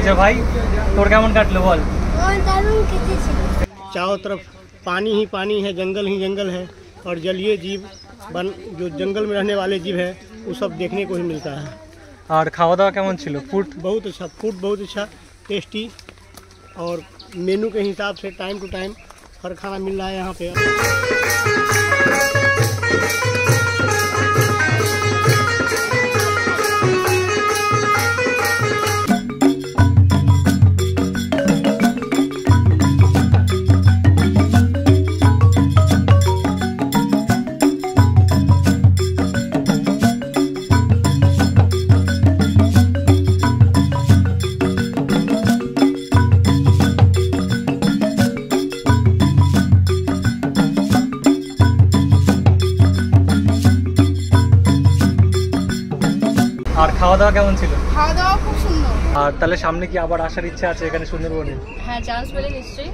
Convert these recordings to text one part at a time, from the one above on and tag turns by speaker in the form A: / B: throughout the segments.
A: अच्छा भाई তোর কেমন কাটলো বল?
B: चारों तरफ पानी ही पानी है, जंगल ही जंगल है और जलीय जीव जो जंगल में रहने वाले जीव है वो सब देखने को ही मिलता है।
A: और खावा दावा केमन छिलो? फूड
B: बहुत अच्छा, फूड बहुत अच्छा, टेस्टी और मेनू के हिसाब से टाइम टू टाइम हर खाना मिल रहा है यहाँ पे।
A: আর খাওয়া দাওয়া কেমন ছিল?
C: খাওয়া দাওয়া খুব সুন্দর।
A: আর তাহলে সামনে কি আবার আসার ইচ্ছা আছে এখানে সুন্দরবনে?
C: হ্যাঁ, চান্স পেলে নিশ্চয়ই।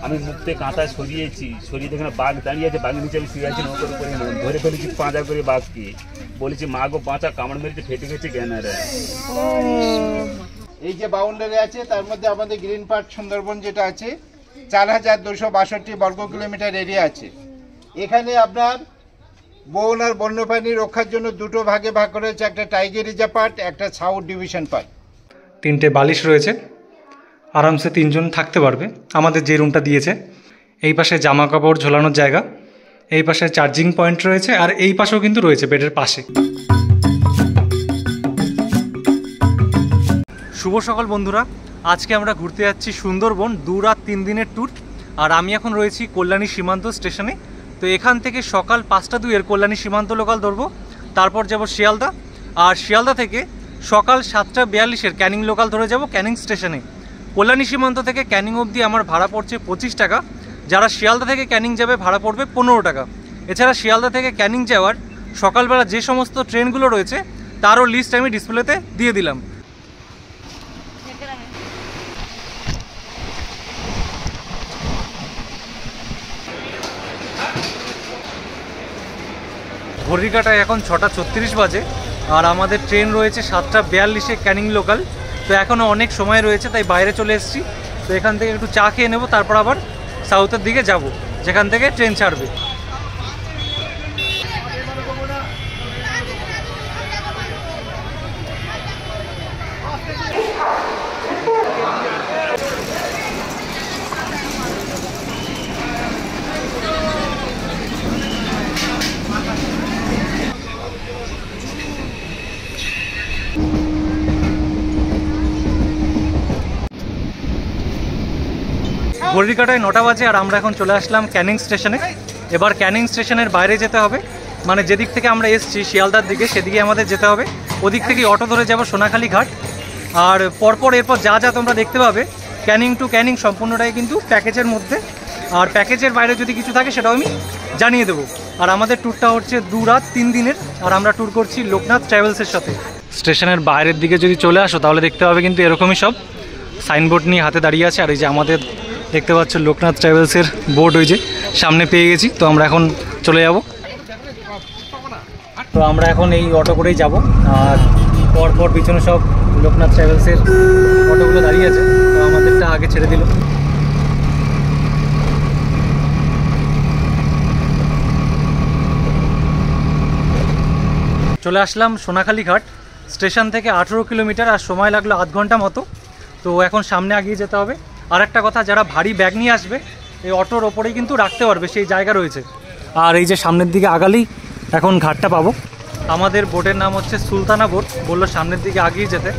D: আমি মুক্তে কাঁথা সরিয়েছি, সরিয়ে দেখে বাঘ দাঁড়িয়ে আছে, বাঘের নিচে আমি শুয়ে আছি, নৌকো করে ধরে ফেলেছি পাঁজা করে বাঘকে, বলেছি মা গো বাঁচা, কামড় মেরেছে, ফেটে গেছে জ্ঞানারে।
E: এই যে বাউন্ডারি আছে তার মধ্যে আমাদের গ্রিন পার্ক সুন্দরবন যেটা আছে 4262 বর্গ কিলোমিটার এরিয়া আছে। এখানে আপনার বন আর বন্যপ্রাণী রক্ষার জন্য দুটো ভাগে ভাগ করা হয়েছে, একটা টাইগার রিজার্ভ পার্ক, একটা সাউথ ডিভিশন পার্ক।
A: 3টে বালিশ রয়েছে, আরামসে 3 জন থাকতে পারবে। আমাদের যে রুমটা দিয়েছে, এই পাশে জামা কাপড় ঝোলানোর জায়গা, এই পাশে চার্জিং পয়েন্ট রয়েছে, আর এই পাশেও কিন্তু রয়েছে বেডের পাশে। শুভ সকাল বন্ধুরা, আজকে আমরা ঘুরতে যাচ্ছি সুন্দরবন, 2 রাত 3 দিনের ট্যুর। আর আমি এখন রয়েছি কল্যাণী সীমান্ত স্টেশনে। তো এখান থেকে সকাল 5টা 2 কল্যাণী সীমান্ত লোকাল ধরবো, তারপর যাব শিয়ালদা, আর শিয়ালদা থেকে সকাল 7টা 42 ক্যানিং লোকাল ধরে যাব ক্যানিং স্টেশনে। কল্যাণী সীমান্ত থেকে ক্যানিং অবধি আমার ভাড়া পড়ছে 25 টাকা, যারা শিয়ালদা থেকে ক্যানিং যাবে ভাড়া পড়বে 15 টাকা। এছাড়া শিয়ালদা থেকে ক্যানিং যাওয়ার সকালবেলা যে সমস্ত ট্রেনগুলো রয়েছে তারও লিস্ট আমি ডিসপ্লেতে দিয়ে দিলাম। ঘড়ির কাঁটায় এখন 6টা 36 বাজে, আর আমাদের ট্রেন রয়েছে 7টা 42 ক্যানিং লোকাল। তো এখনও অনেক সময় রয়েছে, তাই বাইরে চলে এসেছি। তো এখান থেকে একটু চা খেয়ে নেবো, তারপর আবার সাউথের দিকে যাব, যেখান থেকে ট্রেন ছাড়বে। ঘড়ির কাঁটায় 9টা বাজে, আর আমরা এখন চলে আসলাম ক্যানিং স্টেশনে। এবার ক্যানিং স্টেশনের বাইরে যেতে হবে, মানে যেদিক থেকে আমরা এসেছি শিয়ালদার দিকে, সেদিকে আমাদের যেতে হবে। ওদিক থেকে অটো ধরে যাব সোনাখালী ঘাট। আর পরপর এরপর যা যা তোমরা দেখতে পাবে ক্যানিং টু ক্যানিং সম্পূর্ণটাই কিন্তু প্যাকেজের মধ্যে, আর প্যাকেজের বাইরে যদি কিছু থাকে সেটাও আমি জানিয়ে দেবো। আর আমাদের ট্যুরটা হচ্ছে 2 রাত 3 দিনের, আর আমরা ট্যুর করছি লোকনাথ ট্রাভেলসের সাথে। স্টেশনের বাইরের দিকে যদি চলে আসো তাহলে দেখতে পাবে কিন্তু এরকমই সব সাইনবোর্ড নিয়ে হাতে দাঁড়িয়ে আছে। আর এই যে আমাদের দেখতে পাচ্ছ লোকনাথ ট্রাভেলসের বোর্ড, ওই যে সামনে পেয়ে গেছি। তো আমরা এখন চলে যাব। তো আমরা এখন এই অটো করেই যাব, আর পরপর পিছনে সব লোকনাথ ট্রাভেলসের অটোগুলো দাঁড়িয়ে আছে। তো আমাদেরটা আগে ছেড়ে দিল। চলে আসলাম সোনাখালী ঘাট। স্টেশন থেকে 18 কিলোমিটার, আর সময় লাগলো আধ ঘন্টা মতো। তো এখন সামনে আগিয়ে যেতে হবে। আর একটা কথা, যারা ভারী ব্যাগ নিয়ে আসবে এই অটোর ওপরেই কিন্তু রাখতে পারবে, সেই জায়গা রয়েছে। আর এই যে সামনের দিকে আগালেই এখন ঘাটটা পাবো। আমাদের বোটের নাম হচ্ছে সুলতানা বোট, বললো সামনের দিকে আগিয়ে যেতে।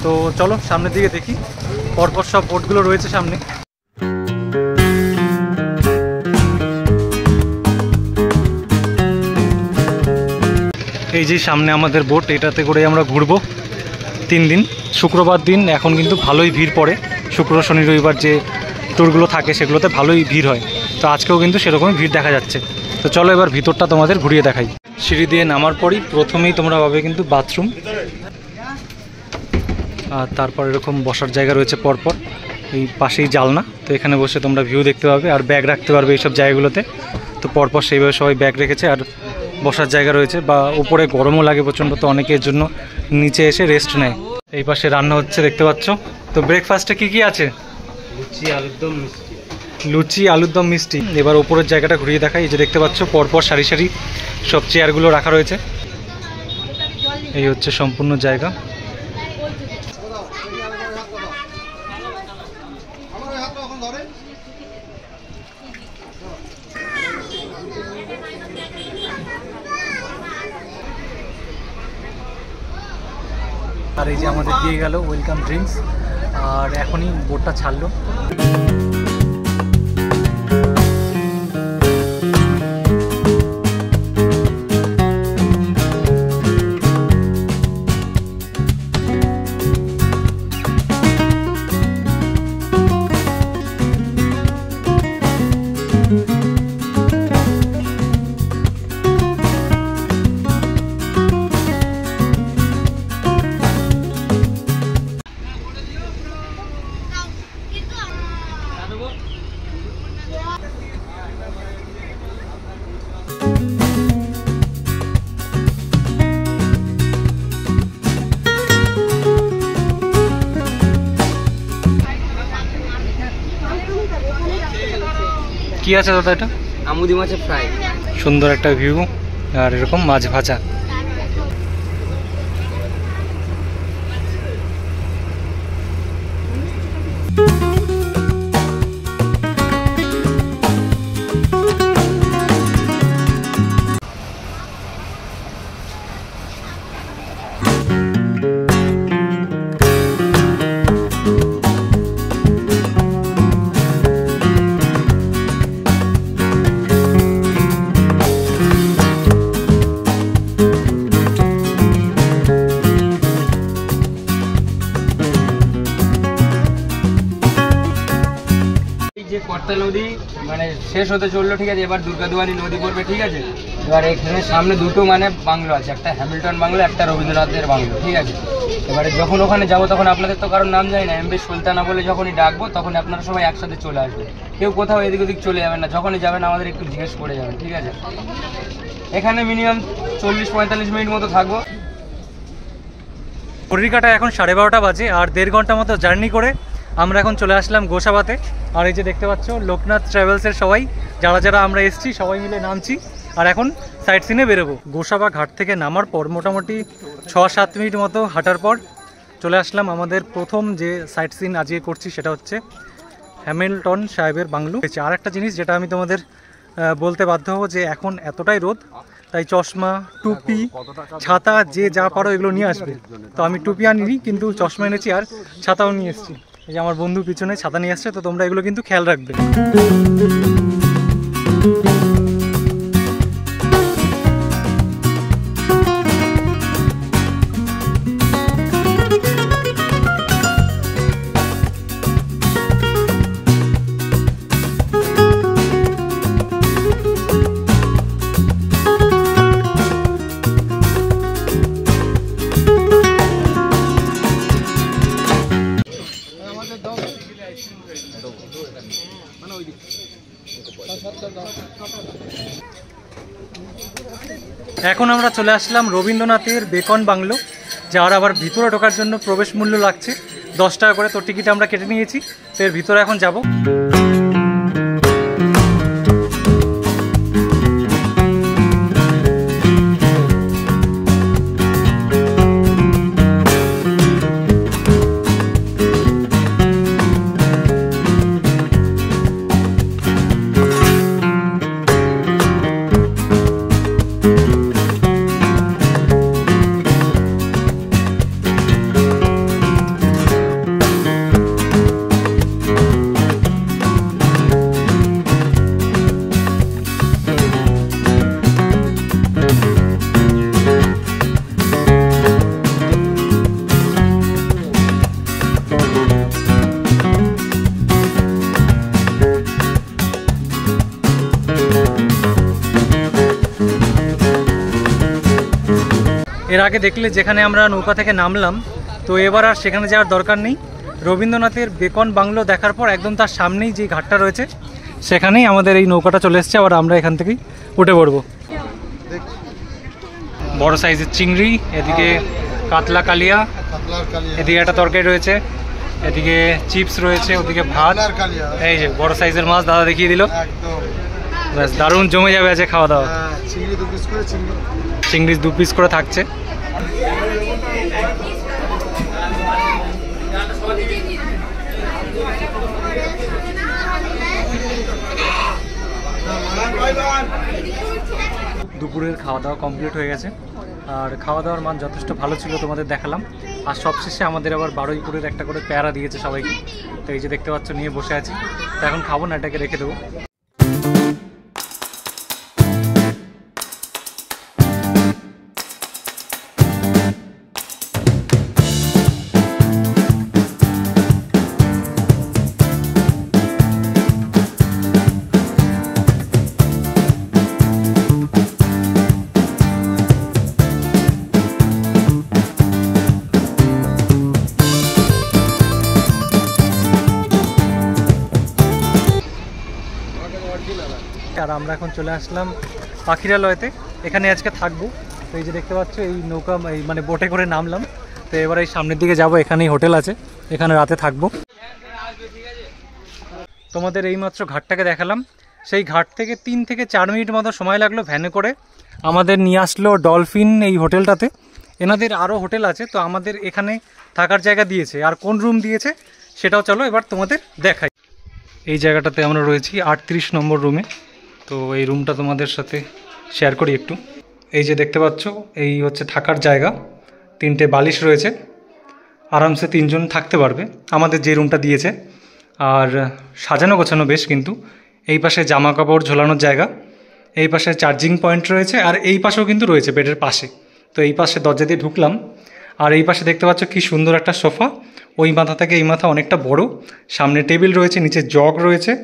A: তো চলো সামনের দিকে দেখি, পরপর সব বোটগুলো রয়েছে সামনে। এই যে সামনে আমাদের বোট, এটাতে করে আমরা ঘুরবো 3 দিন। শুক্রবার দিন এখন কিন্তু ভালোই ভিড় পড়ে, শুক্র শনি রবিবার যে ট্যুরগুলো থাকে সেগুলোতে ভালোই ভিড় হয়। তো আজকেও কিন্তু সেরকমই ভিড় দেখা যাচ্ছে। তো চলো এবার ভিতরটা তোমাদের ঘুরিয়ে দেখাই। সিঁড়ি দিয়ে নামার পরই প্রথমেই তোমরা পাবে কিন্তু বাথরুম, আর তারপর এরকম বসার জায়গা রয়েছে পরপর, এই পাশেই জালনা। তো এখানে বসে তোমরা ভিউ দেখতে পাবে আর ব্যাগ রাখতে পারবে এইসব জায়গাগুলোতে। তো পরপর সেইভাবে সবাই ব্যাগ রেখেছে, আর বসার জায়গা রয়েছে। বা উপরে গরমও লাগে প্রচণ্ড, তো অনেকের জন্য নিচে এসে রেস্ট নেয়। এই পাশে রান্না হচ্ছে দেখতে পাচ্ছ। তো ব্রেকফাস্টে কি কি আছে?
F: লুচি আলুর দম মিষ্টি।
A: লুচি আলুর দম মিষ্টি। এবার ওপরের জায়গাটা ঘুরিয়ে দেখাই। এই যে দেখতে পাচ্ছ পরপর সারি সারি সব চেয়ারগুলো রাখা রয়েছে। এই হচ্ছে সম্পূর্ণ জায়গা। আর এই যে আমাদের দিয়ে গেল ওয়েলকাম ড্রিঙ্কস, আর এখনই বোটটা ছাড়লো। কি আছে দাদা এটা?
F: আমুদি মাছের ফ্রাই।
A: সুন্দর একটা ভিউ আর এরকম মাছ ভাজা।
F: যে কর্তা নদী মানে শেষ হতে চললো, ঠিক আছে, এবার দুর্গাদুয়ারি নদী পড়বে, ঠিক আছে। এবার এখানে সামনে দুটো মানে বাংলো আছে, একটা হ্যামিল্টন বাংলো, একটা রবীন্দ্রনাথের বাংলো, ঠিক আছে। এবারে যখন ওখানে যাবো তখন আপনাদের তো কারোর নাম জানি না, এমবি সুলতানা বলে যখনই ডাকবো তখন আপনারা সবাই একসাথে চলে আসবে, কেউ কোথাও এদিক ওদিক চলে যাবেন না। যখনই যাবেন আমাদের একটু জিজ্ঞেস করে যাবেন, ঠিক আছে। এখানে মিনিমাম 40-45 মিনিট মতো থাকবো।
A: ঘড়ির কাঁটায় এখন 12:30 বাজে, আর 1.5 ঘন্টা মতো জার্নি করে আমরা এখন চলে আসলাম গোসাবাতে। আর এই যে দেখতে পাচ্ছ লোকনাথ ট্রাভেলসের সবাই যারা যারা আমরা এসেছি সবাই মিলে নামছি, আর এখন সাইট সিনে বেরোবো। গোসাবা ঘাট থেকে নামার পর মোটামুটি 6-7 মিনিট মতো হাঁটার পর চলে আসলাম আমাদের প্রথম যে সাইট সিন আজকে করছি, সেটা হচ্ছে হ্যামিল্টন সাহেবের বাংলো। আর একটা জিনিস যেটা আমি তোমাদের বলতে বাধ্য হবো, যে এখন এতটাই রোদ, তাই চশমা, টুপি, ছাতা যে যা পারো এগুলো নিয়ে আসবে। তো আমি টুপি আনিনি, কিন্তু চশমা এনেছি আর ছাতাও নিয়ে এসেছি। এই যে আমার বন্ধু পিছনে ছাতা নিয়ে আসছে, তো তোমরা এগুলো কিন্তু খেয়াল রাখবে। এখন আমরা চলে আসলাম রবীন্দ্রনাথের বেকন বাংলো, যার আবার ভিতরে ঢোকার জন্য প্রবেশ মূল্য লাগছে 10 টাকা করে। তো টিকিট আমরা কেটে নিয়েছি, তো এর ভিতরে এখন যাব। এর আগে দেখলে যেখানে আমরা নৌকা থেকে নামলাম, তো এবার আর সেখানে যাওয়ার দরকার নেই। রবীন্দ্রনাথের বেকন বাংলো দেখার পর একদম তার সামনেই যে ঘাটটা রয়েছে সেখানেই আমাদের এই নৌকাটা চলে এসছে, আবার আমরা এখান থেকেই উঠে পড়বো। বড় সাইজের চিংড়ি, এদিকে কাতলা কালিয়া, এদিকে একটা তরকারি রয়েছে, এদিকে চিপস রয়েছে, ওদিকে ভাত, এই যে বড় সাইজের মাছ দাদা দেখিয়ে দিল। ব্যাস দারুণ জমে যাবে আজকে খাওয়া দাওয়া। চিংড়ি 2 পিস করে থাকছে। দুপুরের খাওয়া দাওয়া কমপ্লিট হয়ে গেছে, আর খাওয়া দাওয়ার মান যথেষ্ট ভালো ছিল, তোমাদের দেখালাম। আর সবশেষে আমাদের আবার 12 একটা করে প্যারা দিয়েছে সবাইকে। তো এই যে দেখতে পাচ্ছ নিয়ে বসে আছি, তো এখন খাবো না, এটাকে রেখে দেবো। আর আমরা এখন চলে আসলাম পাখিরালয়তে, এখানে আজকে থাকবো। তো এই যে দেখতে পাচ্ছ এই নৌকা, এই মানে বোটে করে নামলাম। তো এবার এই সামনের দিকে যাব, এখানেই হোটেল আছে, এখানে রাতে থাকবো। তোমাদের এইমাত্র ঘাটটাকে দেখালাম, সেই ঘাট থেকে 3 থেকে 4 মিনিট মতো সময় লাগলো ভ্যানে করে। আমাদের নিয়ে আসলো ডলফিন এই হোটেলটাতে। এনাদের আরও হোটেল আছে, তো আমাদের এখানে থাকার জায়গা দিয়েছে। আর কোন রুম দিয়েছে সেটাও চলো এবার তোমাদের দেখাই। এই জায়গাটাতে আমরা রয়েছি 38 নম্বর রুমে। তো এই রুমটা তোমাদের সাথে শেয়ার করি একটু। এই যে দেখতে পাচ্ছ এই হচ্ছে থাকার জায়গা, 3টে বালিশ রয়েছে, আরামসে 3 জন থাকতে পারবে আমাদের যে রুমটা দিয়েছে। আর সাজানো গোছানো বেশ, কিন্তু এই পাশে জামা কাপড় ঝোলানোর জায়গা, এই পাশে চার্জিং পয়েন্ট রয়েছে, আর এই পাশেও কিন্তু রয়েছে বেডের পাশে। তো এই পাশে দরজা দিয়ে ঢুকলাম, আর এই পাশে দেখতে পাচ্ছ কি সুন্দর একটা সোফা, ওই মাথা থেকে এই মাথা অনেকটা বড়, সামনে টেবিল রয়েছে, নিচে জগ রয়েছে,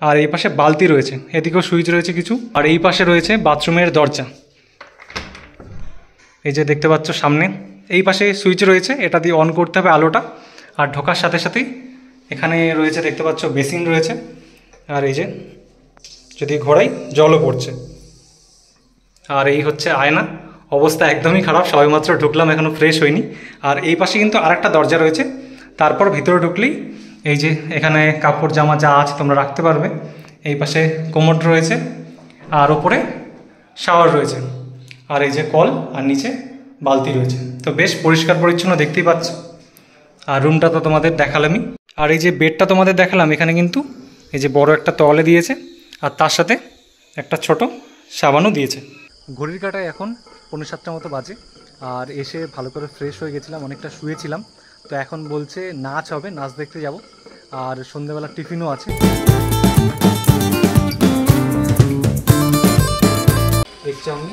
A: আর এই পাশে বালতি রয়েছে, এদিকেও সুইচ রয়েছে কিছু। আর এই পাশে রয়েছে বাথরুমের দরজা, এই যে দেখতে পাচ্ছ সামনে এই পাশে সুইচ রয়েছে, এটা দিয়ে অন করতে হবে আলোটা। আর ঢোকার সাথে সাথেই এখানে রয়েছে দেখতে পাচ্ছ বেসিন রয়েছে, আর এই যে যদি ঘোরাই জলও পড়ছে। আর এই হচ্ছে আয়না, অবস্থা একদমই খারাপ, সবেমাত্র ঢুকলাম, এখনও ফ্রেশ হয়নি। আর এই পাশে কিন্তু আরেকটা দরজা রয়েছে, তারপর ভিতরে ঢুকলেই এই যে এখানে কাপড় জামা যা আছে তোমরা রাখতে পারবে। এই পাশে কোমোড রয়েছে, আর ওপরে শাওয়ার রয়েছে, আর এই যে কল, আর নিচে বালতি রয়েছে। তো বেশ পরিষ্কার পরিচ্ছন্ন দেখতেই পাচ্ছ। আর রুমটা তো তোমাদের দেখালামই। আর এই যে বেডটা তোমাদের দেখালাম, এখানে কিন্তু এই যে বড় একটা তোয়ালে দিয়েছে, আর তার সাথে একটা ছোট সাবানও দিয়েছে। ঘড়ির কাঁটায় এখন 7:45 মতো বাজে, আর এসে ভালো করে ফ্রেশ হয়ে গেছিলাম, অনেকটা শুয়েছিলাম। তো এখন বলছে নাচ হবে, নাচ দেখতে যাব, আর সন্ধ্যেবেলা টিফিনও আছে। দেখছি আমি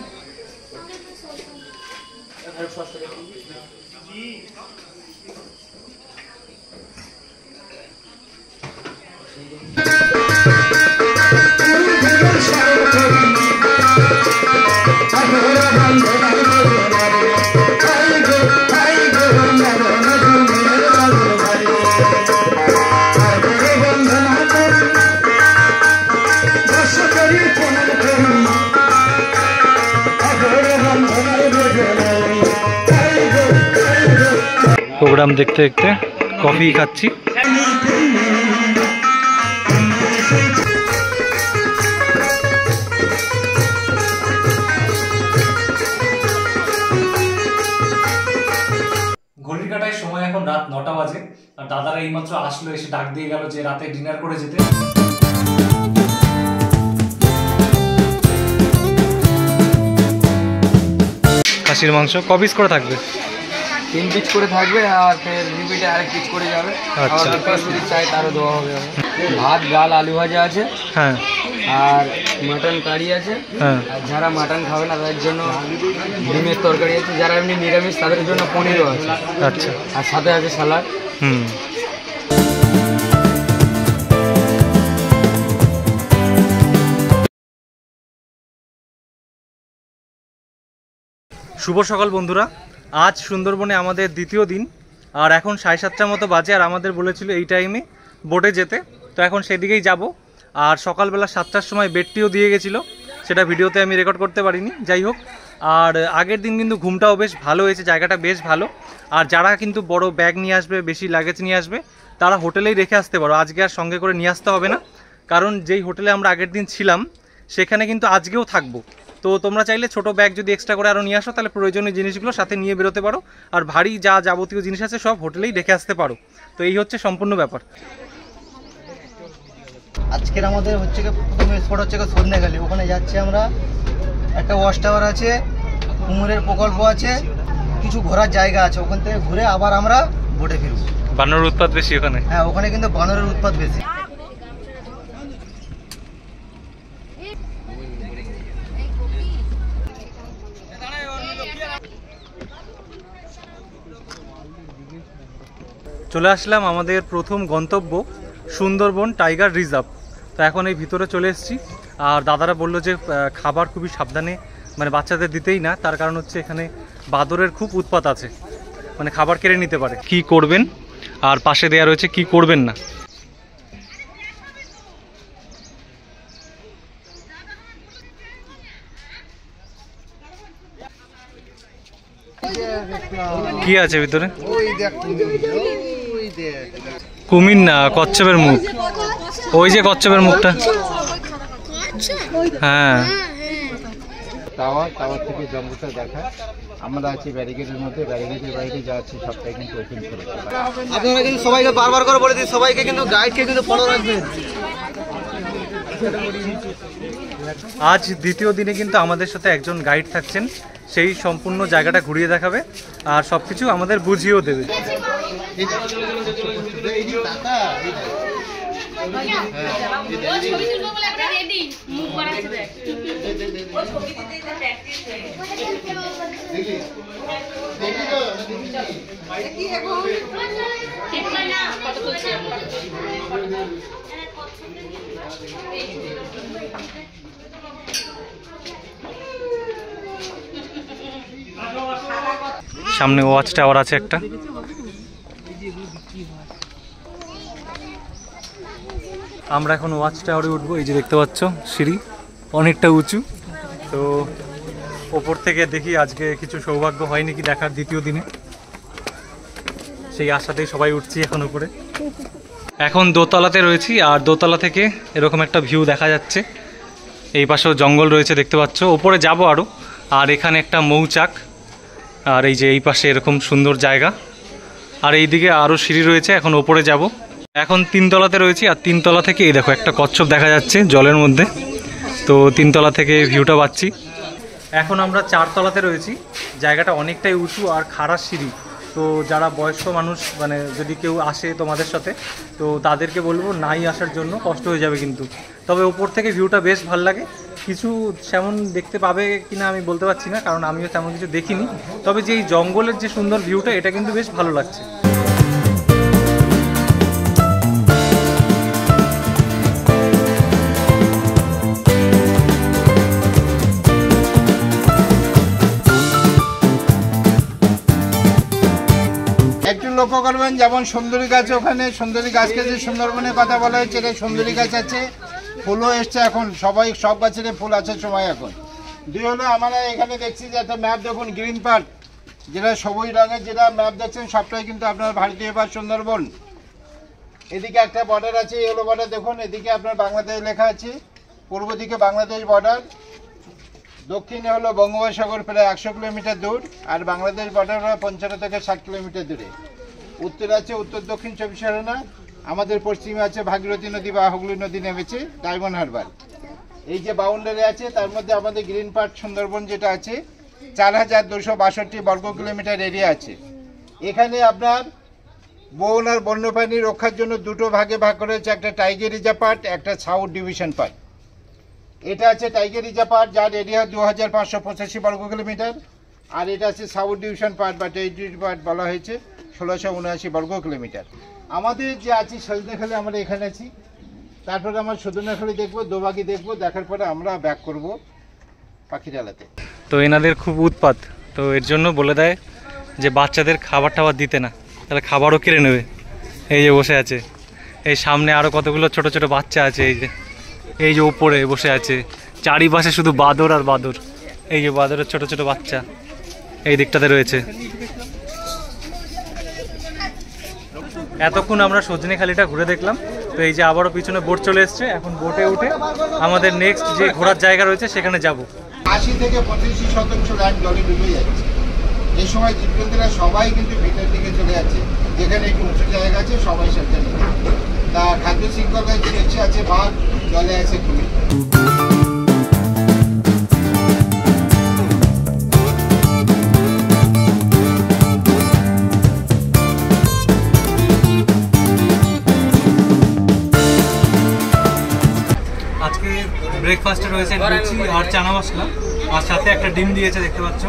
A: প্রোগ্রাম দেখতে দেখতে কফি খাচ্ছি। ঘড়ির কাঁটায় সময় এখন রাত 9টা বাজে, আর দাদারা এইমাত্র আসলো, এসে ডাক দিয়ে গেল যে রাতে ডিনার করে যেতে। খাসির মাংস ক পিস করে থাকবে?
F: 3 পিস করে থাকবে, আর ফের রিপিটে আরেক পিস করে যাবে।
A: আচ্ছা,
F: আর যদি চাই তারও দেওয়া হবে। ভাত, ডাল, আলু ভাজা আছে,
A: হ্যাঁ,
F: আর মাটন কারি আছে।
A: হ্যাঁ,
F: আর যারা মাটন খাবে না তাদের জন্য ডিমের তরকারি আছে, যারা এমনি নিরামিষ তাদের জন্য পনিরও আছে।
A: আচ্ছা,
F: আর সাথে আছে সালাড।
A: শুভ সকাল বন্ধুরা, আজ সুন্দরবনে আমাদের দ্বিতীয় দিন, আর এখন 7:30 মতো বাজে, আর আমাদের বলেছিল এই টাইমে বোটে যেতে। তো এখন সেদিকেই যাব। আর সকালবেলা 7টার সময় বেডটিও দিয়ে গেছিলো, সেটা ভিডিওতে আমি রেকর্ড করতে পারিনি। যাই হোক, আর আগের দিন কিন্তু ঘুমটাও বেশ ভালো হয়েছে, জায়গাটা বেশ ভালো। আর যারা কিন্তু বড় ব্যাগ নিয়ে আসবে, বেশি লাগেজ নিয়ে আসবে, তারা হোটেলেই রেখে আসতে পারো, আজকে আর সঙ্গে করে নিয়ে আসতে হবে না। কারণ যেই হোটেলে আমরা আগের দিন ছিলাম সেখানে কিন্তু আজকেও থাকবো। তো তোমরা চাইলে ছোট ব্যাগ যদি এক্সট্রা করে আরও নিয়ে আসো তাহলে প্রয়োজনীয় জিনিসগুলো সাথে নিয়ে বেরোতে পারো, আর ভারী যা যাবতীয় জিনিস আছে সব হোটেলেই রেখে আসতে পারো। তো এই হচ্ছে সম্পূর্ণ ব্যাপার।
G: আজকের আমাদের হচ্ছে প্রথম স্পট হচ্ছে সন্ধ্যাখালি, ওখানে যাচ্ছি আমরা। একটা ওয়াচ টাওয়ার আছে, কুমোরের প্রকল্প আছে, কিছু ঘোরার জায়গা আছে, ওখান থেকে ঘুরে আবার আমরা বোটে ফিরবো।
A: বানরের উৎপাত বেশি ওখানে?
G: হ্যাঁ, ওখানে কিন্তু বানরের উৎপাত বেশি।
A: চলে আসলাম আমাদের প্রথম গন্তব্য সুন্দরবন টাইগার রিজার্ভ। তো এখন এই ভিতরে চলে এসেছি। আর দাদারা বললো যে খাবার খুবই সাবধানে মানে বাচ্চাদের দিতেই না, তার কারণ হচ্ছে এখানে বাদরের খুব উৎপাত আছে, মানে খাবার কেড়ে নিতে পারে। কি করবেন আর পাশে দেয়া রয়েছে কি করবেন না। কি আছে ভিতরে? কুমির না, কচ্ছপের মুখ। ওই যে কচ্ছপের মুখটা। হ্যাঁ,
E: টাওয়ার থেকে জঙ্গলটা দেখা। আমরা আছি ব্যারিকেডের মধ্যে, ব্যারিকেডের বাইরে যা আছে সবটাই কিন্তু ওপেন করে।
G: আপনারা কিন্তু সবাইকে বারবার করে বলে দিই, সবাইকে কিন্তু গাইডকে কিন্তু ফলো রাখবেন।
A: আজ দ্বিতীয় দিনে কিন্তু আমাদের সাথে একজন গাইড থাকছেন, সেই সম্পূর্ণ জায়গাটা ঘুরিয়ে দেখাবে আর সবকিছু আমাদের বুঝিয়েও দেবে। সামনে ওয়াচ টাওয়ার আছে একটা। আমরা এখন ওয়াচ টাওয়ারে উঠবো। এই যে দেখতে পাচ্ছ সিঁড়ি অনেকটা উঁচু। তো ওপর থেকে দেখি আজকে কিছু সৌভাগ্য হয় নাকি দেখার দ্বিতীয় দিনে, সেই আশাতেই সবাই উঠছি এখন উপরে। এখন দোতলাতে রয়েছি আর দোতলা থেকে এরকম একটা ভিউ দেখা যাচ্ছে। এই পাশেও জঙ্গল রয়েছে দেখতে পাচ্ছ। ওপরে যাব আরও। আর এখানে একটা মৌচাক, আর এই যে এই পাশে এরকম সুন্দর জায়গা, আর এই দিকে আরও সিঁড়ি রয়েছে। এখন ওপরে যাব। এখন 3 তলাতে রয়েছি আর 3 তলা থেকে এই দেখো একটা কচ্ছপ দেখা যাচ্ছে জলের মধ্যে। তো 3 তলা থেকে ভিউটা পাচ্ছি। এখন আমরা 4 তলাতে রয়েছি। জায়গাটা অনেকটাই উঁচু আর খাড়া সিঁড়ি। তো যারা বয়স্ক মানুষ মানে যদি কেউ আসে তোমাদের সাথে, তো তাদেরকে বলবো নাই আসার জন্য, কষ্ট হয়ে যাবে কিন্তু। তবে ওপর থেকে ভিউটা বেশ ভালো লাগে। কিছু তেমন দেখতে পাবে কিনা আমি বলতে পারছি না, কারণ আমিও তেমন কিছু দেখিনি। তবে যে এই জঙ্গলের যে সুন্দর ভিউটা, এটা কিন্তু বেশ ভালো লাগছে।
E: একটু লক্ষ্য করবেন, যেমন সুন্দরী গাছ, ওখানে সুন্দরী গাছকে যে সুন্দরবনের কথা বলা হয়েছে, এটা সুন্দরী গাছ আছে, ফুলও এসছে এখন। সব গাছের ফুল আছে সময় এখন। 2 হলো আমরা এখানে দেখছি যে একটা ম্যাপ দেখুন, গ্রিন পার্ক, যেটা সবুজ রঙের যেটা ম্যাপ দেখছেন সবটাই কিন্তু আপনার ভারতীয় পার্ক সুন্দরবন। এদিকে একটা বর্ডার আছে, ইয়েলো বর্ডার দেখুন। এদিকে আপনার বাংলাদেশ লেখা আছে, পূর্ব দিকে বাংলাদেশ বর্ডার, দক্ষিণে হলো বঙ্গোপসাগর প্রায় 100 কিলোমিটার দূর, আর বাংলাদেশ বর্ডার হলো 55 থেকে 60 কিলোমিটার দূরে। উত্তর আছে উত্তর দক্ষিণ 24 পরগনা, আমাদের পশ্চিমে আছে ভাগীরথী নদী বা হুগলি নদী নেমেছে, ডায়মন্ড হারবার। এই যে বাউন্ডারি আছে তার মধ্যে আমাদের গ্রিন পার্ক সুন্দরবন যেটা আছে 4262 বর্গ কিলোমিটার এরিয়া আছে। এখানে আপনার বন আর বন্যপ্রাণী রক্ষার জন্য 2টো ভাগে ভাগ করা হয়েছে, একটা টাইগার রিজার্ভ পার্ট, একটা সাউথ ডিভিশন পার্ট। এটা আছে টাইগার রিজার্ভ পার্ট, যার এরিয়া 2585 বর্গ কিলোমিটার, আর এটা আছে সাউথ ডিভিশন পার্ট বা টেরিটরি পার্ট বলা হয়েছে 1679 বর্গ কিলোমিটার। আমাদের যে আছে সজনেখালি, আমরা এখানে আছি। তারপরে আমরা সজনেখালি দেখবো, দোবাগি দেখবো, দেখার পরে আমরা ব্যাক করব পাখিরালাতে।
A: তো এনাদের খুব উৎপাত, তো এর জন্য বলে দেয় যে বাচ্চাদের খাবার টাবার দিতে না, তাহলে খাবারও কেড়ে নেবে। এই যে বসে আছে, এই সামনে আরও কতগুলো ছোট ছোট বাচ্চা আছে, এই যে উপরে বসে আছে। চারিপাশে শুধু বাদর আর বাদর। এই যে বাঁদরের ছোট ছোট বাচ্চা এই দিকটাতে রয়েছে। এতক্ষণ আমরা সজনেখালিটা ঘুরে দেখলাম, তো এই যে আবারও পিছনে বোট চলে এসছে। এখন বোটে উঠে আমাদের নেক্সট যে ঘোরার জায়গা রয়েছে সেখানে যাব।
E: 80 থেকে 85% ল্যান্ড জলে ডুবে যাচ্ছে। এই সময় জীবজন্তুরা সবাই কিন্তু ভিতরের দিকে চলে যাচ্ছে, যেখানে একটু উঁচু জায়গা আছে সবাই সেখানে। তা খাদ্য শৃঙ্খলায় যে ইচ্ছে আছে বাঘ জলে আছে খুবই।
A: আজকে ব্রেকফাস্টে রয়েছে লুচি আর চানা মশলা, আর সাথে একটা ডিম দিয়েছে, দেখতে পাচ্ছ।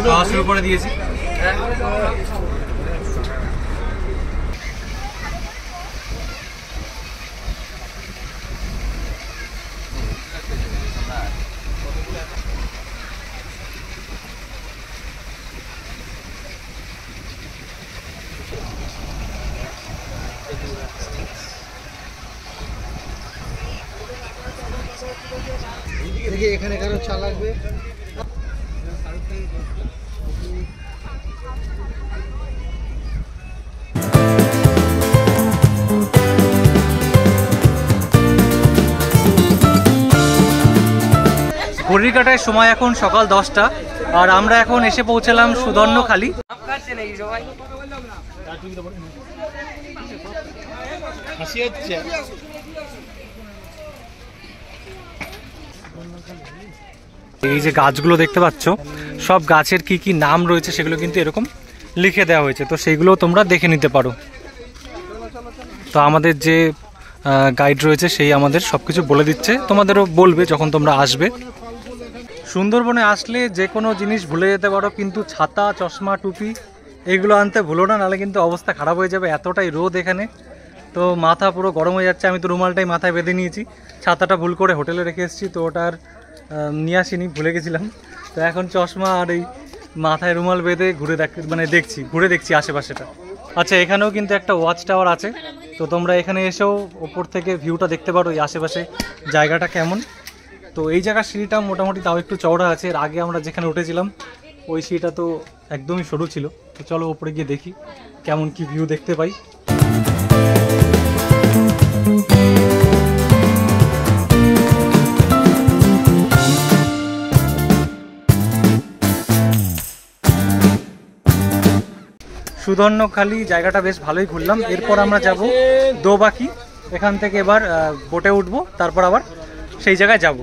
A: খাওয়া শুরু করে দিয়েছি।
G: দেখি এখানে কারো চা লাগবে।
A: ঘড়ির কাটায় সময় এখন সকাল 10টা, আর আমরা এখন এসে পৌঁছালাম সুদর্ণখালি। এই যে গাছগুলো দেখতে পাচ্ছ, সব গাছের কি কি নাম রয়েছে সেগুলো কিন্তু এরকম লিখে দেওয়া হয়েছে, তো সেইগুলো তোমরা দেখে নিতে পারো। তো আমাদের যে গাইড রয়েছে সেই আমাদের সবকিছু বলে দিচ্ছে, তোমাদেরও বলবে যখন তোমরা আসবে। সুন্দরবনে আসলে যে কোনো জিনিস ভুলে যেতে পারো, কিন্তু ছাতা, চশমা, টুপি এগুলো আনতে ভুলো না, নাহলে কিন্তু অবস্থা খারাপ হয়ে যাবে। এতটাই রোদ এখানে, তো মাথা পুরো গরম হয়ে যাচ্ছে। আমি তো রুমালটাই মাথায় বেঁধে নিয়েছি, ছাতাটা ভুল করে হোটেলে রেখে এসেছি, তো ওটার নিয়ে আসিনি, ভুলে গেছিলাম। তো এখন চশমা আর এই মাথায় রুমাল বেঁধে ঘুরে দেখছি আশেপাশেটা। আচ্ছা, এখানেও কিন্তু একটা ওয়াচ টাওয়ার আছে, তো তোমরা এখানে এসেও ওপর থেকে ভিউটা দেখতে পারো এই আশেপাশে জায়গাটা কেমন। তো এই জায়গার সিঁড়িটা মোটামুটি তাও একটু চওড়া আছে। এর আগে আমরা যেখানে উঠেছিলাম ওই সিঁড়িটা তো একদমই সরু ছিল। তো চলো ওপরে গিয়ে দেখি কেমন কি ভিউ দেখতে পাই। সুদর্ণখালি জায়গাটা বেশ ভালোই ঘুরলাম। এরপর আমরা যাব দোবাকি। এখান থেকে এবার বোটে উঠবো, তারপর আবার সেই জায়গায় যাব।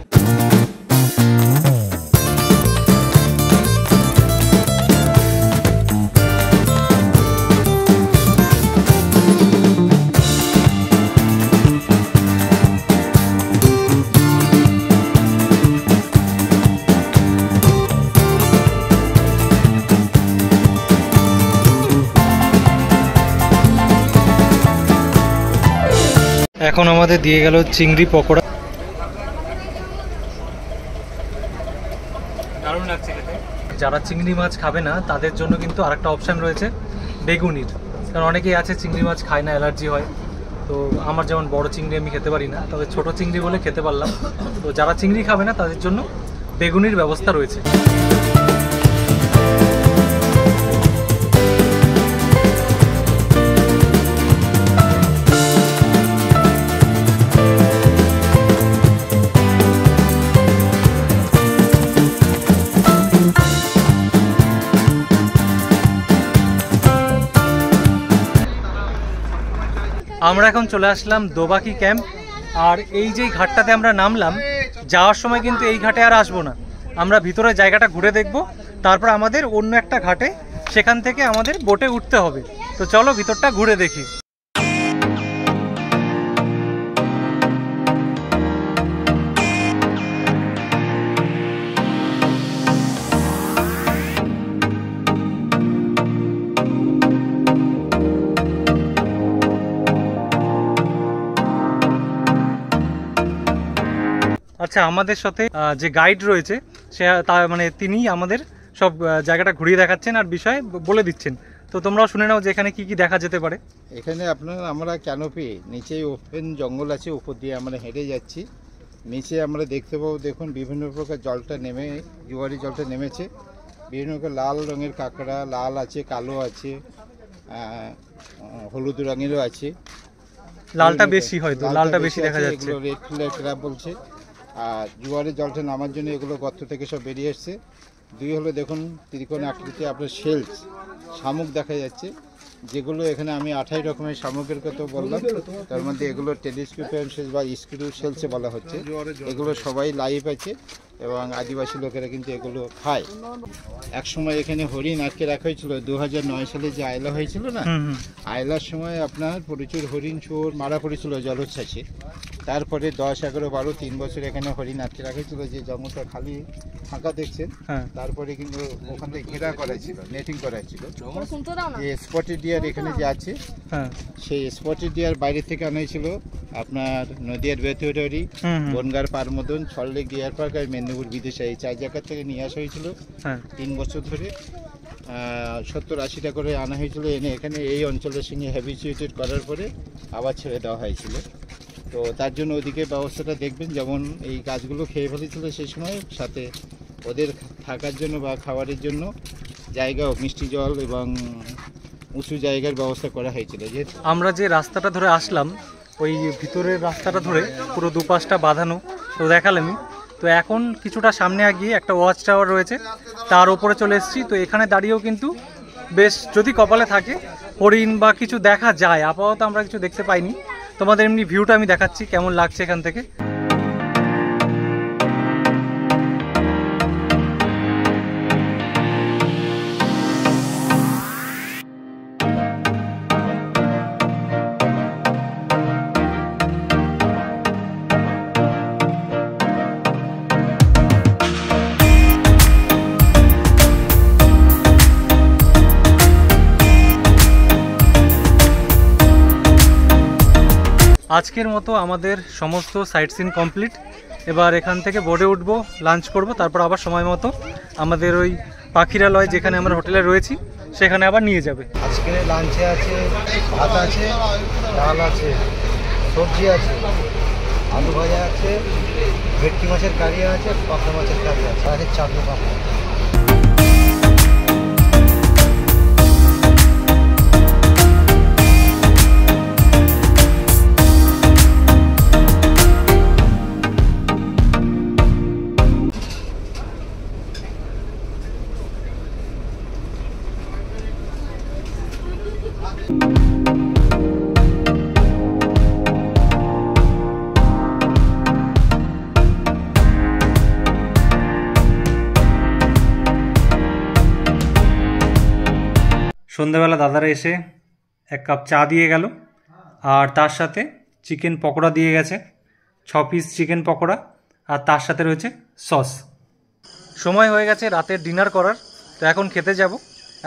A: এখন আমাদের দিয়ে গেল চিংড়ি পকোড়া, দারুণ লাগছে খেতে। যারা চিংড়ি মাছ খাবে না তাদের জন্য কিন্তু আরেকটা অপশান রয়েছে বেগুনির, কারণ অনেকেই আছে চিংড়ি মাছ খায় না, অ্যালার্জি হয়। তো আমার যেমন বড় চিংড়ি আমি খেতে পারি না, তবে ছোট চিংড়ি বলে খেতে পারলাম। তো যারা চিংড়ি খাবে না তাদের জন্য বেগুনির ব্যবস্থা রয়েছে। আমরা এখন চলে আসলাম দোবাকি ক্যাম্প। আর এই যে ঘাটটাতে আমরা নামলাম, যাওয়ার সময় কিন্তু এই ঘাটে আর আসবো না, আমরা ভিতরে জায়গাটা ঘুরে দেখব, তারপর আমাদের অন্য একটা ঘাটে, সেখান থেকে আমাদের বোটে উঠতে হবে। তো চলো ভিতরটা ঘুরে দেখি। আচ্ছা, আমাদের সাথে যে গাইড রয়েছে সে তিনি আমাদের সব জায়গাটা ঘুরিয়ে দেখাচ্ছেন আর বিষয় বলে দিচ্ছেন। তো তোমরাও শুনে নাও যে এখানে কি কি দেখা যেতে পারে।
E: এখানে আমরা ক্যানোপি, নিচেই ওপেন জঙ্গল আছে, উপর দিয়ে আমরা হেঁটে যাচ্ছি। নিচে আমরা দেখতে পাবো, দেখুন বিভিন্ন প্রকার জলটা নেমে, জোয়ারি জলটা নেমেছে। বিভিন্ন প্রকার লাল রঙের কাঁকড়া, লাল আছে, কালো আছে, হলুদ রঙেরও আছে।
A: লালটা বেশি, হয়তো লালটা বেশি দেখা যাচ্ছে।
E: এগুলো রেড ফিলার ক্র্যাব বলছে। আর জোয়ারের জলটা নামার জন্য এগুলো গর্ত থেকে সব বেরিয়ে এসছে। দুই হলো দেখুন ত্রিকোণ আকৃতি আপনার শেলস, শামুক দেখা যাচ্ছে, যেগুলো এখানে আমি 28 রকমের শামুকের কথা বললাম। তার মধ্যে এগুলো টেলিস্কোপিয়ান শেলস বা স্ক্রু শেলসে বলা হচ্ছে। এগুলো সবাই লাইভ আছে এবং আদিবাসী লোকেরা কিন্তু এগুলো খায়। একসময় এখানে হরিণ আটকে রাখা হয়েছিল, 2009 সালে যে আয়লা হয়েছিল না, আয়লার সময় আপনার প্রচুর হরিণ চোর মারা পড়েছিল জলোচ্ছ্বাসে। তারপরে 10, 11, 12, 3 বছর এখানে হরিণ আটকে রাখা হয়েছিল, যে জঙ্গলটা খালি ফাঁকা দেখছেন। তারপরে কিন্তু ওখান থেকে ঘেরা করা ছিল, নেটিং করা ছিল। যে স্পটেড ডিয়ার এখানে যে আছে, সেই স্পটেড ডিয়ার বাইরে থেকে আনা হয়েছিল আপনার নদিয়ার বেথুয়ারি, বনগার পার মদন, সল্টলেক ডিয়ার পার্ক আর মেদিনীপুর বিদেশে, এই 4 জায়গা থেকে নিয়ে আসা হয়েছিল। 3 বছর ধরে 70-80টা করে আনা হয়েছিল, এনে এখানে এই অঞ্চলের সঙ্গে হ্যাবিচুয়েটেড করার পরে আবার ছেড়ে দেওয়া হয়েছিল। তো তার জন্য ওদিকে ব্যবস্থাটা দেখবেন, যেমন এই গাছগুলো খেয়ে ফেলেছিল সেই সময়, সাথে ওদের থাকার জন্য বা খাবারের জন্য জায়গা, মিষ্টি জল এবং উঁচু জায়গার ব্যবস্থা করা হয়েছিল। যে
A: আমরা যে রাস্তাটা ধরে আসলাম, ওই ভিতরের রাস্তাটা ধরে পুরো দুপাশটা বাঁধানো, তো দেখালামই। তো এখন কিছুটা সামনে গিয়ে একটা ওয়াচ টাওয়ার রয়েছে, তার ওপরে চলে এসেছি। তো এখানে দাঁড়িয়েও কিন্তু বেশ, যদি কপালে থাকে, হরিণ বা কিছু দেখা যায়। আপাতত আমরা কিছু দেখতে পাইনি। তোমাদের এমনি ভিউটা আমি দেখাচ্ছি কেমন লাগছে এখান থেকে। আজকের মতো আমাদের সমস্ত সাইট সিন কমপ্লিট। এবার এখান থেকে বোর্ডে উঠবো, লাঞ্চ করব, তারপর আবার সময় মতো আমাদের ওই পাখিরালয় যেখানে আমরা হোটেলে রয়েছি সেখানে আবার নিয়ে যাবে।
G: আজকের লাঞ্চে আছে ভাত আছে, ডাল আছে, সবজি আছে, আলু ভাজা আছে, ভেটকি মাছের কারি আছে, পাবদা মাছের কারি আছে, আর চাটনি পাপড়।
A: সন্ধ্যাবেলা দাদারা এসে 1 কাপ চা দিয়ে গেল, আর তার সাথে চিকেন পকোড়া দিয়ে গেছে, 6 পিস চিকেন পকোড়া, আর তার সাথে রয়েছে সস। সময় হয়ে গেছে রাতের ডিনার করার, তো এখন খেতে যাব।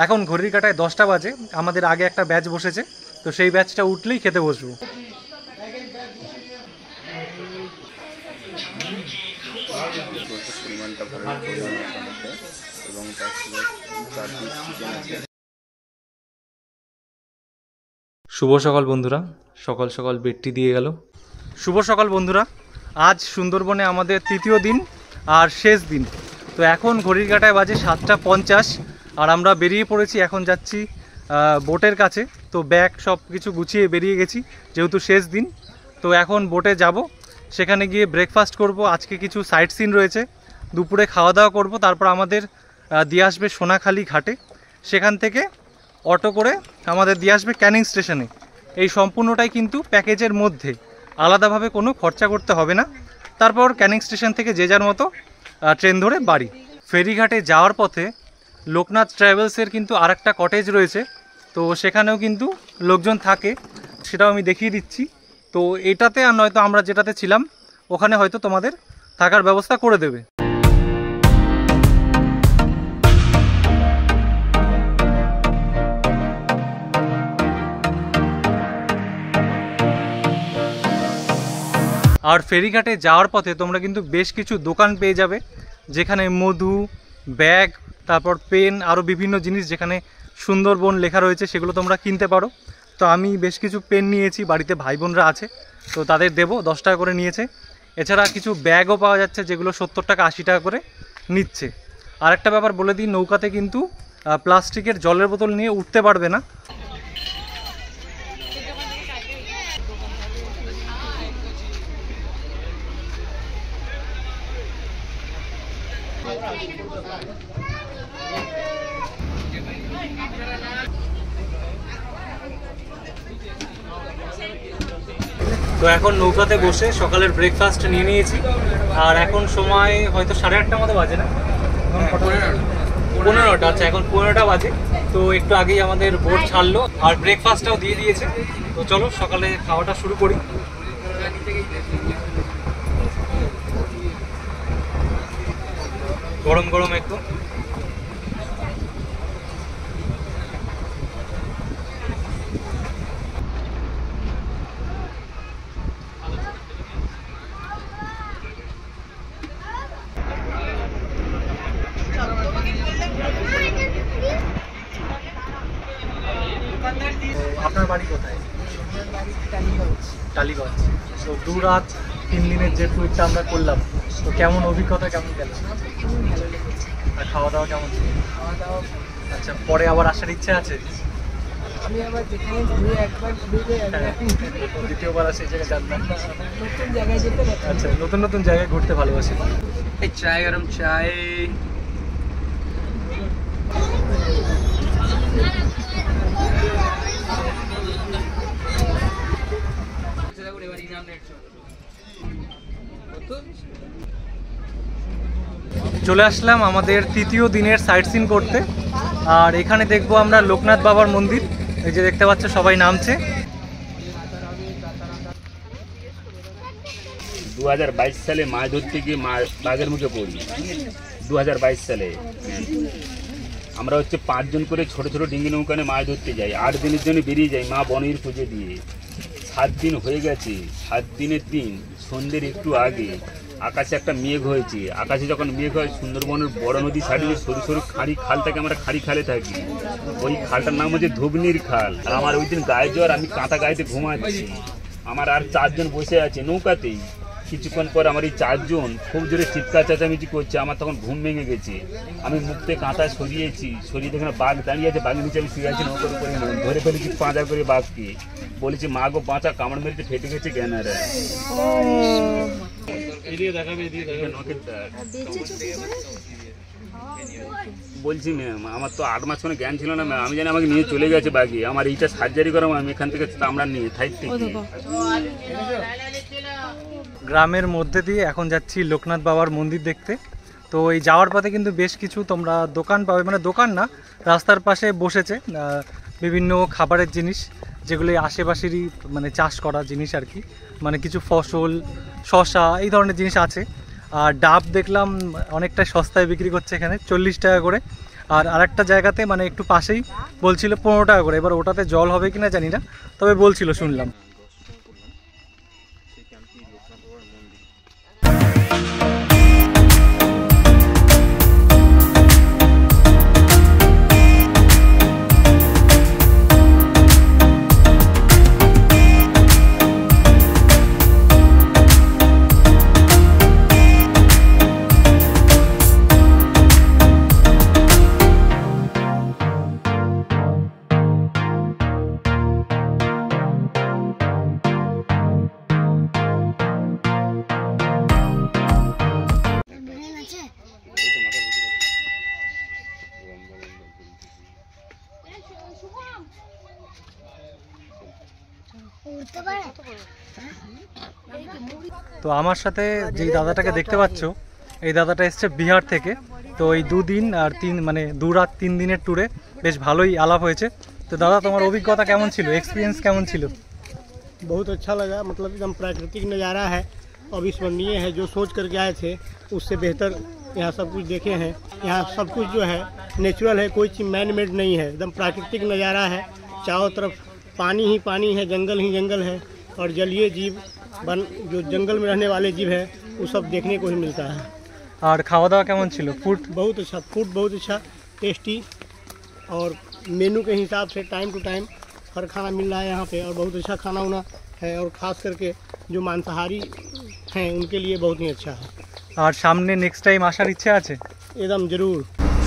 A: এখন ঘড়ির কাঁটায় 10টা বাজে। আমাদের আগে একটা ব্যাচ বসেছে, তো সেই ব্যাচটা উঠলেই খেতে বসবো। শুভ সকাল বন্ধুরা, সকাল সকাল বেডটি দিয়ে গেল। শুভ সকাল বন্ধুরা, আজ সুন্দরবনে আমাদের 3য় দিন আর শেষ দিন। তো এখন ঘড়ির কাঁটায় বাজে 7:50, আর আমরা বেরিয়ে পড়েছি। এখন যাচ্ছি বোটের কাছে। তো ব্যাগ সব কিছু গুছিয়ে বেরিয়ে গেছি, যেহেতু শেষ দিন। তো এখন বোটে যাব, সেখানে গিয়ে ব্রেকফাস্ট করব। আজকে কিছু সাইট সিন রয়েছে, দুপুরে খাওয়া দাওয়া করব, তারপর আমাদের দিয়ে আসবে সোনাখালি ঘাটে। সেখান থেকে অটো করে আমাদের দিয়ে আসবে ক্যানিং স্টেশনে। এই সম্পূর্ণটাই কিন্তু প্যাকেজের মধ্যে, আলাদাভাবে কোনো খরচা করতে হবে না। তারপর ক্যানিং স্টেশন থেকে যে যার মতো ট্রেন ধরে বাড়ি। ফেরিঘাটে যাওয়ার পথে লোকনাথ ট্রাভেলসের কিন্তু আরেকটা কটেজ রয়েছে, তো সেখানেও কিন্তু লোকজন থাকে, সেটাও আমি দেখিয়ে দিচ্ছি। তো এটাতে আর নয়তো আমরা যেটাতে ছিলাম ওখানে হয়তো তোমাদের থাকার ব্যবস্থা করে দেবে। আর ফেরিঘাটে যাওয়ার পথে তোমরা কিন্তু বেশ কিছু দোকান পেয়ে যাবে, যেখানে মধু, ব্যাগ, তারপর পেন, আরও বিভিন্ন জিনিস যেখানে সুন্দরবন লেখা রয়েছে সেগুলো তোমরা কিনতে পারো। তো আমি বেশ কিছু পেন নিয়েছি, বাড়িতে ভাই বোনরা আছে, তো তাদের দেবো। 10 টাকা করে নিয়েছে। এছাড়া কিছু ব্যাগও পাওয়া যাচ্ছে যেগুলো 70 টাকা 80 টাকা করে নিচ্ছে। আরেকটা ব্যাপার বলে দিই, নৌকাতে কিন্তু প্লাস্টিকের জলের বোতল নিয়ে উঠতে পারবে না। তো এখন নৌকাতে বসে সকালের ব্রেকফাস্ট নিয়ে নিয়েছি, আর এখন সময় হয়তো 8:30 মতো বাজে না, 15টা। আচ্ছা, এখন 15টা বাজে। তো একটু আগেই আমাদের বোট ছাড়লো আর ব্রেকফাস্টটাও দিয়ে দিয়েছে। তো চলো সকালে খাওয়াটা শুরু করি। গরম গরম একদম। আপনার বাড়ি কোথায়? টালিগঞ্জ। তো 2 রাত 3 দিনের যে ট্যুরটা আমরা করলাম, তো কেমন অভিজ্ঞতা, কেমন গেল? আর খাওয়া দাওয়া কেমন ছিল? আচ্ছা, পরে আবার আসার ইচ্ছে আছে?
H: আমি আবার যেখানে ঘুরে একবার ঘুরে
A: দ্বিতীয়বার আসে এই জায়গায় জানতাম।
H: নতুন জায়গায় যেতে পারি।
A: আচ্ছা, নতুন নতুন জায়গায় ঘুরতে ভালোবাসি।
F: এই চায় গরম চায়।
A: চলে আসলাম আমাদের 3য় দিনের সাইট সিন করতে, আর এখানে দেখবো আমরা লোকনাথ বাবার মন্দির। এই যে দেখতে পাচ্ছ সবাই নামছে।
D: 2022 সালে মাছ ধরতে গিয়ে বাঘের মুখে পড়ি। 2022 সালে আমরা হচ্ছে 5 জন করে ছোট ছোট ডিঙ্গি নৌকানে মাছ ধরতে যাই। 8 দিনের জন্য বেরিয়ে যাই মা বনির খুঁজে দিয়ে। 7 দিন হয়ে গেছে। 7 দিনের দিন সন্ধ্যের একটু আগে আকাশে একটা মেঘ হয়েছে। আকাশে যখন মেঘ হয়, সুন্দরবনের বড় নদী সাইডে সরু সরু খালটাকে আমরা খাড়ি খালে থাকি। ওই খালটার নাম হচ্ছে ধুবনির খাল। আর আমার ওই দিন গায়ে জ্বর, আমি কাঁথা গায়েতে ঘুমাচ্ছি। আমার আর 4 জন বসে আছে নৌকাতেই। কিছুক্ষণ পর আমার এই 4 জন খুব জোরে চিৎকার চেঁচামেচি করছে। আমার তখন ঘুম ভেঙে গেছে। আমি মুখতে কাঁথা সরিয়েছি, সরিয়ে দেখে বাঘ দাঁড়িয়ে আছে। বাঘের নিচে আমি শুয়ে আছি নৌকার উপরে। ধরে ফেলেছি পাঁজা করে বাঘকে। বলেছি মা গো বাঁচা, কামড় মেরেছে, ফেটে গেছে জ্ঞানারা। বলছি ম্যাম, আমার তো 8 মাস কোনো জ্ঞান ছিল না ম্যাম। আমি জানি আমাকে নিয়ে চলে গেছে বাঘে। আমার এইটা সার্জারি করাম, আমি এখান থেকে আমরা নিয়ে থাইট থেকে।
A: গ্রামের মধ্যে দিয়ে এখন যাচ্ছি লোকনাথ বাবার মন্দির দেখতে। তো এই যাওয়ার পথে কিন্তু বেশ কিছু তোমরা দোকান পাবে, মানে দোকান না, রাস্তার পাশে বসেছে বিভিন্ন খাবারের জিনিস, যেগুলো আশেপাশেরই মানে চাষ করা জিনিস আর কি। মানে কিছু ফসল, শশা, এই ধরনের জিনিস আছে। আর ডাব দেখলাম অনেকটা সস্তায় বিক্রি করছে এখানে, 40 টাকা করে। আর আরেকটা জায়গাতে মানে একটু পাশেই বলছিল 15 টাকা করে। এবার ওটাতে জল হবে কিনা জানি না, তবে বলছিল, শুনলাম। তো আমার সাথে যেই দাদাটাকে দেখতে পাচ্ছ, এই দাদাটা এসছে বিহার থেকে। তো এই 2 দিন আর 3 মানে 2 রাত 3 দিনের ট্যুরে বেশ ভালোই আলাপ হয়েছে। তো দাদা, তোমার অভিজ্ঞতা কেমন ছিল, এক্সপিরিয়েন্স কেমন ছিল?
B: बहुत अच्छा लगा। मतलब एकदम प्राकृतिक नज़ारा है, अविस्मरणीय है। जो सोच करके आए थे उससे बेहतर यहाँ सब कुछ देखे हैं। यहाँ सब कुछ जो है नेचुरल है, कोई चीज़ मैन मेड नहीं है। एकदम प्राकृतिक नज़ारा है। चारों तरफ पानी ही पानी है, जंगल ही जंगल है, और जलीय जीव जो जंगल में रहने वाले जीव है वो सब देखने को ही मिलता है।
A: और खावा दावा केमन छिलो? फूड
B: बहुत अच्छा, फूड बहुत अच्छा, टेस्टी, और मेनू के हिसाब से टाइम टू टाइम हर खाना मिल रहा है यहाँ पे, और बहुत अच्छा खाना वाना है। और ख़ास करके जो मांसाहारी हैं उनके लिए बहुत ही अच्छा है।
A: আর সামনে নেক্সট টাইম আসার ইচ্ছা আছে?
B: एकदम जरूर।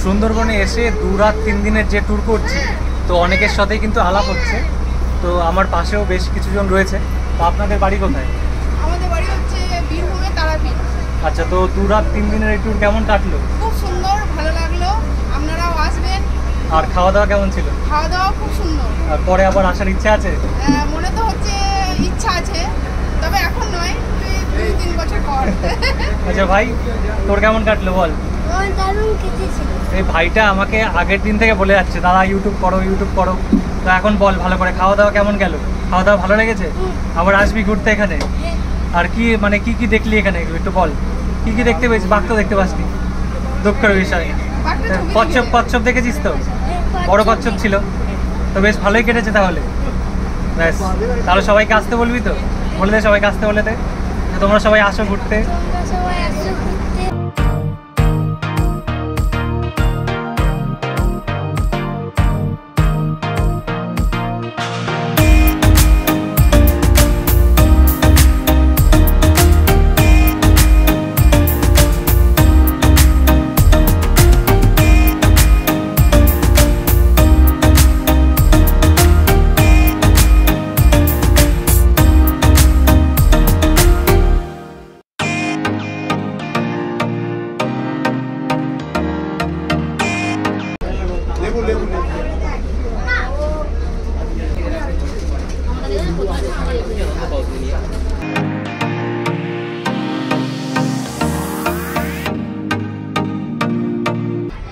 A: সুন্দরবনে এসে 2 রাত 3 দিনের যে ট্যুর করছি, তো অনেকের সাথেই কিন্তু আলাপ হচ্ছে। তো আমার পাশেও বেশ কিছুজন রয়েছে। তো আপনাদের বাড়ি কোথায়?
C: আমাদের বাড়ি হচ্ছে বীরভূমে তারাপীঠ।
A: আচ্ছা, তো 2 রাত 3 দিনের এই ট্যুর কেমন কাটলো?
C: খুব সুন্দর, ভালো লাগলো। আপনারাও আসবেন।
A: আর খাওয়া দাওয়া কেমন ছিল?
C: খাওয়া দাওয়া খুব সুন্দর।
A: আর পরে আবার আসার ইচ্ছা আছে?
C: মনে তো হচ্ছে ইচ্ছা আছে, তবে এখন নয়, 2-3 বছর পর।
A: আচ্ছা ভাই, তোর কেমন কাটলো বল?
C: দারুণ কেটেছিল।
A: এই ভাইটা আমাকে আগের দিন থেকে বলে যাচ্ছে, দাদা ইউটিউব করো ইউটিউব করো। তো এখন বল ভালো করে, খাওয়া দাওয়া কেমন গেল? খাওয়া দাওয়া ভালো লেগেছে? আবার আসবি ঘুরতে এখানে? আর কি মানে কি কি দেখলি এখানে একটু বল, কি কি দেখতে পেয়েছিস? বাঘ তো দেখতে পাসনি, দুঃখের বিষয়। কচ্ছপ কচ্ছপ দেখেছিস তো? বড় কচ্ছপ ছিল তো, বেশ ভালোই কেটেছে তাহলে। ব্যাস, তাহলে সবাইকে আসতে বলবি তো? বলে দে সবাইকে আসতে, বলে দে তোমরা সবাই আসো ঘুরতে।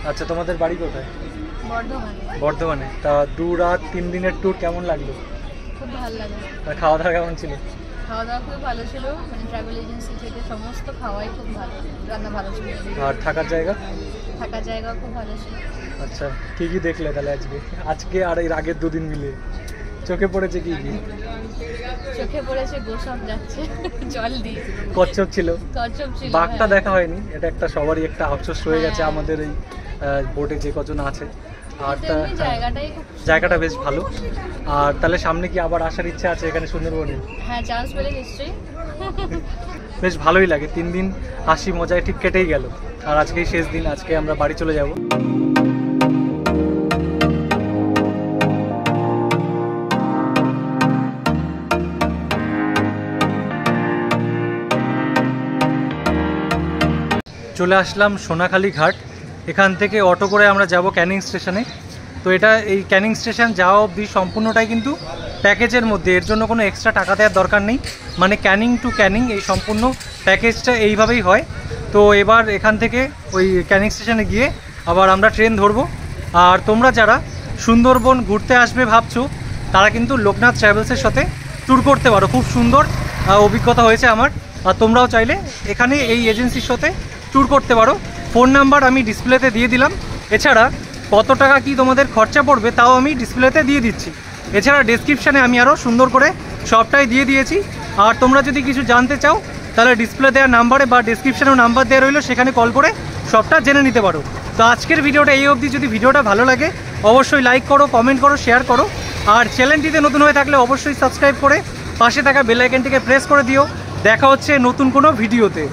A: আচ্ছা, তোমাদের বাড়ি কোথায়? বর্ধমানে। তা 2 রাত 3 দিনের ট্যুর কেমন লাগলো?
C: খুব ভালো লাগলো।
A: আর খাওয়া দাওয়া কেমন ছিল?
C: খাওয়া দাওয়া খুব ভালো ছিল, মানে ট্রাভেল এজেন্সি থেকে সমস্ত খাওয়াই খুব ভালো, রান্না ভালো ছিল।
A: আর থাকার জায়গা?
C: থাকার জায়গা খুব ভালো ছিল।
A: আচ্ছা, কি কি দেখলে তাহলে আজকে আর এর আগের 2 দিন মিলে? চোখে পড়েছে কি কি?
C: চোখে পড়েছে গোসাপ যাচ্ছে জল দিয়ে।
A: কচ্ছপ ছিল?
C: কচ্ছপ ছিল।
A: বাঘটা দেখা হয়নি, এটা একটা সবারই একটা আফসোস রয়ে গেছে আমাদের এই বোটে যে কজন আছে। আর জায়গাটা বেশ ভালো। আর তাহলে সামনে কি আবার আসার ইচ্ছা আছে এখানে সুন্দরবনে?
C: হ্যাঁ, চান্স পেলে নিশ্চয়ই।
A: বেশ ভালোই লাগে, 3 দিন হাসি মজায় ঠিক কেটেই গেল। আর আজকেই শেষ দিন, আজকে আমরা বাড়ি চলে যাব। চলে আসলাম সোনাখালি ঘাট। এখান থেকে অটো করে আমরা যাব ক্যানিং স্টেশনে। তো এটা এই ক্যানিং স্টেশন যাওয়া অবধি সম্পূর্ণটাই কিন্তু প্যাকেজের মধ্যে, এর জন্য কোনো এক্সট্রা টাকা দেওয়ার দরকার নেই। মানে ক্যানিং টু ক্যানিং এই সম্পূর্ণ প্যাকেজটা এইভাবেই হয়। তো এবার এখান থেকে ওই ক্যানিং স্টেশনে গিয়ে আবার আমরা ট্রেন ধরবো। আর তোমরা যারা সুন্দরবন ঘুরতে আসবে ভাবছো, তারা কিন্তু লোকনাথ ট্রাভেলসের সাথে ট্যুর করতে পারো। খুব সুন্দর অভিজ্ঞতা হয়েছে আমার। আর তোমরাও চাইলে এখানে এই এজেন্সির সাথে ট্যুর করতে পারো। ফোন নাম্বার আমি ডিসপ্লেতে দিয়ে দিলাম। এছাড়া কত টাকা কি তোমাদের খরচা পড়বে তাও আমি ডিসপ্লেতে দিয়ে দিচ্ছি। এছাড়া ডেসক্রিপশানে আমি আরও সুন্দর করে সবটাই দিয়ে দিয়েছি। আর তোমরা যদি কিছু জানতে চাও তাহলে ডিসপ্লে দেওয়ার নাম্বারে বা ডেসক্রিপশানেও নাম্বার দেওয়া রইলো, সেখানে কল করে সবটা জেনে নিতে পারো। তো আজকের ভিডিওটা এই অবধি। যদি ভিডিওটা ভালো লাগে অবশ্যই লাইক করো, কমেন্ট করো, শেয়ার করো। আর চ্যানেলটিতে নতুন হয়ে থাকলে অবশ্যই সাবস্ক্রাইব করে পাশে থাকা বেল আইকনটিকে প্রেস করে দিও। দেখা হচ্ছে নতুন কোনো ভিডিওতে।